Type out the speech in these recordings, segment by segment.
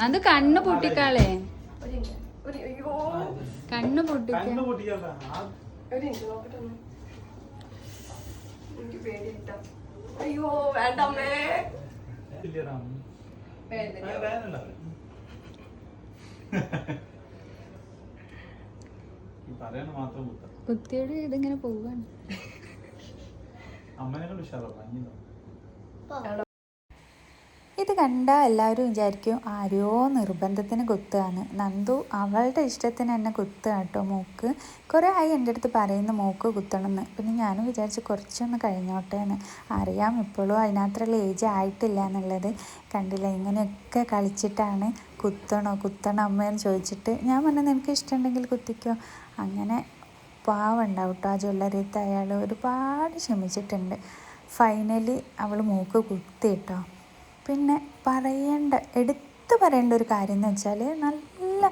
അത് കണ്ണ് പൊട്ടിക്കാളേ, കണ്ണ് പൊട്ടിക്ക. അയ്യോ വേണ്ടമ്മേ, കുത്തിയോട് ഇതിങ്ങനെ പോവാണ്. ഇത് കണ്ടാൽ എല്ലാവരും വിചാരിക്കും ആരോ നിർബന്ധത്തിന് കുത്തുകയാണ്. നന്ദു അവളുടെ ഇഷ്ടത്തിന് തന്നെ കുത്തുക കേട്ടോ മൂക്ക്. കുറേ ആയി എൻ്റെ അടുത്ത് പറയുന്നു മൂക്ക് കുത്തണമെന്ന്. പിന്നെ ഞാനും വിചാരിച്ച് കുറച്ചൊന്ന് കഴിഞ്ഞോട്ടെ എന്ന്. അറിയാം ഇപ്പോഴും അതിനകത്തുള്ള ഏജ് ആയിട്ടില്ല എന്നുള്ളത്. കണ്ടില്ല ഇങ്ങനെയൊക്കെ കളിച്ചിട്ടാണ് കുത്തണം അമ്മയെന്ന് ചോദിച്ചിട്ട് ഞാൻ പറഞ്ഞത് എനിക്ക് ഇഷ്ടമുണ്ടെങ്കിൽ കുത്തിക്കോ. അങ്ങനെ പാവമുണ്ടാവും കേട്ടോ ആ ജ്വല്ലറിയത്ത്. അയാൾ ഒരുപാട് ക്ഷമിച്ചിട്ടുണ്ട്. ഫൈനലി അവൾ മൂക്ക് കുത്തി കേട്ടോ. പിന്നെ എടുത്തു പറയേണ്ട ഒരു കാര്യം എന്ന് വെച്ചാൽ നല്ല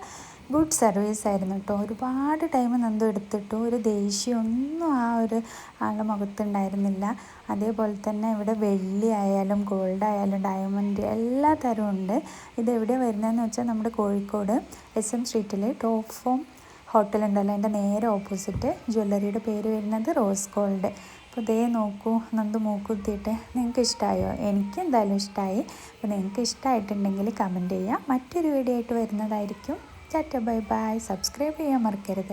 ഗുഡ് സർവീസ് ആയിരുന്നു കേട്ടോ. ഒരുപാട് ടൈം നന്ദു എടുത്തിട്ടു. ഒരു ദേഷ്യമൊന്നും ആ ഒരു ആളുടെ മുഖത്തുണ്ടായിരുന്നില്ല. അതേപോലെ തന്നെ ഇവിടെ വെള്ളി ആയാലും ഗോൾഡ് ആയാലും ഡയമണ്ട് എല്ലാ തരവും ഉണ്ട്. ഇതെവിടെയാണ് വരുന്നതെന്ന് വെച്ചാൽ നമ്മുടെ കോഴിക്കോട് SM സ്ട്രീറ്റിൽ ടോപ്പ് ഫോം ഹോട്ടലുണ്ടല്ലോ, അതിൻ്റെ നേരെ ഓപ്പോസിറ്റ്. ജ്വല്ലറിയുടെ പേര് വരുന്നത് റോസ് ഗോൾഡ്. അപ്പോൾ ദേ നോക്കൂ നന്ദു മൂക്കുത്തിയിട്ട്. നിങ്ങൾക്ക് ഇഷ്ടമായോ? എനിക്ക് എന്തായാലും ഇഷ്ടമായി. അപ്പോൾ നിങ്ങൾക്ക് ഇഷ്ടമായിട്ടുണ്ടെങ്കിൽ കമൻറ്റ് ചെയ്യുക. മറ്റൊരു വീഡിയോ ആയിട്ട് വരുന്നതായിരിക്കും. Tata bye bye. സബ്സ്ക്രൈബ് ചെയ്യാൻ മറക്കരുത്.